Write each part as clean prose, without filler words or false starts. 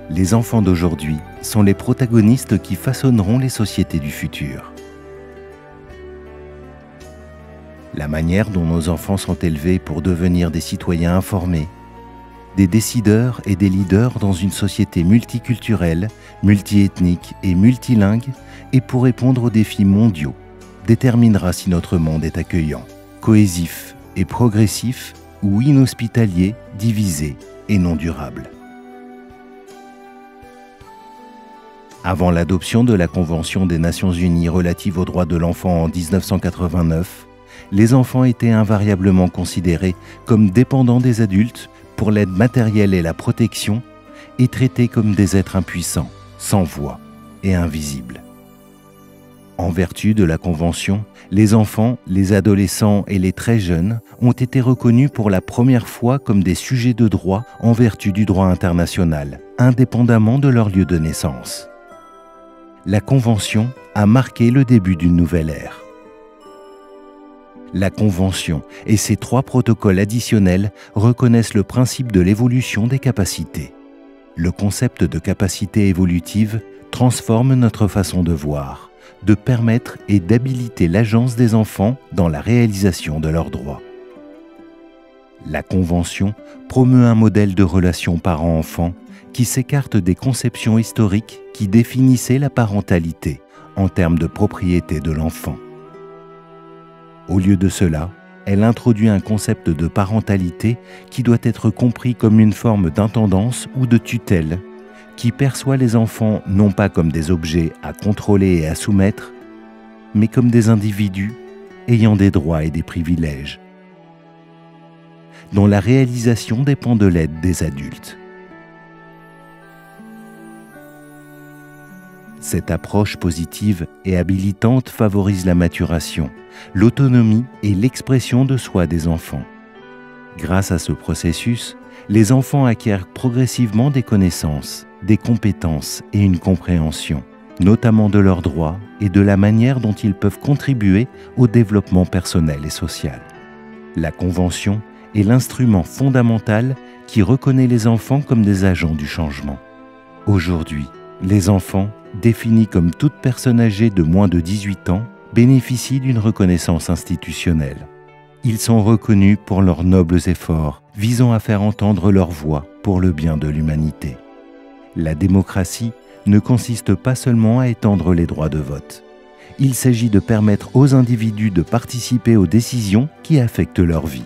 Les enfants d'aujourd'hui sont les protagonistes qui façonneront les sociétés du futur. La manière dont nos enfants sont élevés pour devenir des citoyens informés, des décideurs et des leaders dans une société multiculturelle, multiethnique et multilingue et pour répondre aux défis mondiaux, déterminera si notre monde est accueillant, cohésif et progressif ou inhospitalier, divisé et non durable. Avant l'adoption de la Convention des Nations Unies relative aux droits de l'enfant en 1989, les enfants étaient invariablement considérés comme dépendants des adultes pour l'aide matérielle et la protection et traités comme des êtres impuissants, sans voix et invisibles. En vertu de la Convention, les enfants, les adolescents et les très jeunes ont été reconnus pour la première fois comme des sujets de droit en vertu du droit international, indépendamment de leur lieu de naissance. La Convention a marqué le début d'une nouvelle ère. La Convention et ses 3 protocoles additionnels reconnaissent le principe de l'évolution des capacités. Le concept de capacité évolutive transforme notre façon de voir, de permettre et d'habiliter l'agence des enfants dans la réalisation de leurs droits. La Convention promeut un modèle de relation parent-enfant qui s'écarte des conceptions historiques qui définissaient la parentalité en termes de propriété de l'enfant. Au lieu de cela, elle introduit un concept de parentalité qui doit être compris comme une forme d'intendance ou de tutelle qui perçoit les enfants non pas comme des objets à contrôler et à soumettre, mais comme des individus ayant des droits et des privilèges, dont la réalisation dépend de l'aide des adultes. Cette approche positive et habilitante favorise la maturation, l'autonomie et l'expression de soi des enfants. Grâce à ce processus, les enfants acquièrent progressivement des connaissances, des compétences et une compréhension, notamment de leurs droits et de la manière dont ils peuvent contribuer au développement personnel et social. La Convention est l'instrument fondamental qui reconnaît les enfants comme des agents du changement. Aujourd'hui, les enfants, définis comme toute personne âgée de moins de 18 ans, bénéficient d'une reconnaissance institutionnelle. Ils sont reconnus pour leurs nobles efforts visant à faire entendre leur voix pour le bien de l'humanité. La démocratie ne consiste pas seulement à étendre les droits de vote. Il s'agit de permettre aux individus de participer aux décisions qui affectent leur vie.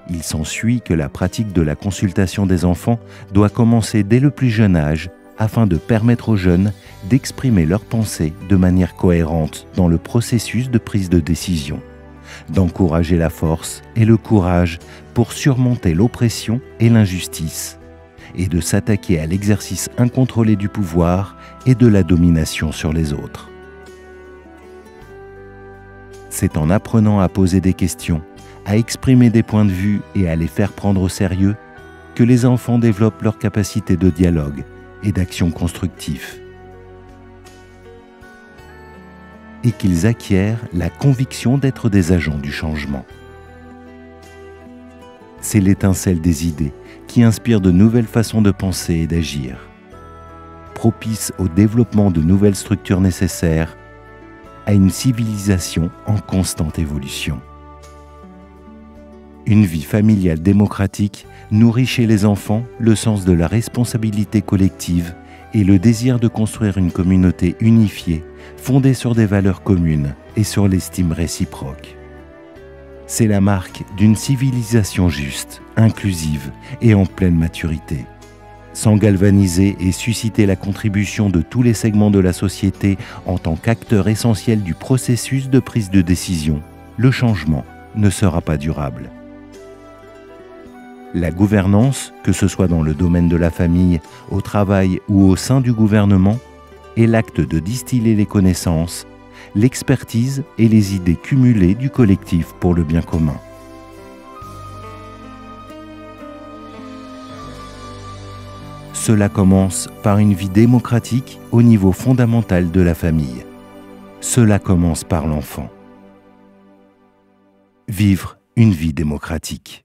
Il s'ensuit que la pratique de la consultation des enfants doit commencer dès le plus jeune âge afin de permettre aux jeunes d'exprimer leurs pensées de manière cohérente dans le processus de prise de décision, d'encourager la force et le courage pour surmonter l'oppression et l'injustice, et de s'attaquer à l'exercice incontrôlé du pouvoir et de la domination sur les autres. C'est en apprenant à poser des questions, à exprimer des points de vue et à les faire prendre au sérieux que les enfants développent leur capacité de dialogue et d'action constructive, et qu'ils acquièrent la conviction d'être des agents du changement. C'est l'étincelle des idées qui inspire de nouvelles façons de penser et d'agir, propice au développement de nouvelles structures nécessaires à une civilisation en constante évolution. Une vie familiale démocratique nourrit chez les enfants le sens de la responsabilité collective et le désir de construire une communauté unifiée, fondée sur des valeurs communes et sur l'estime réciproque. C'est la marque d'une civilisation juste, inclusive et en pleine maturité. Sans galvaniser et susciter la contribution de tous les segments de la société en tant qu'acteurs essentiels du processus de prise de décision, le changement ne sera pas durable. La gouvernance, que ce soit dans le domaine de la famille, au travail ou au sein du gouvernement, est l'acte de distiller les connaissances, l'expertise et les idées cumulées du collectif pour le bien commun. Cela commence par une vie démocratique au niveau fondamental de la famille. Cela commence par l'enfant. Vivre une vie démocratique.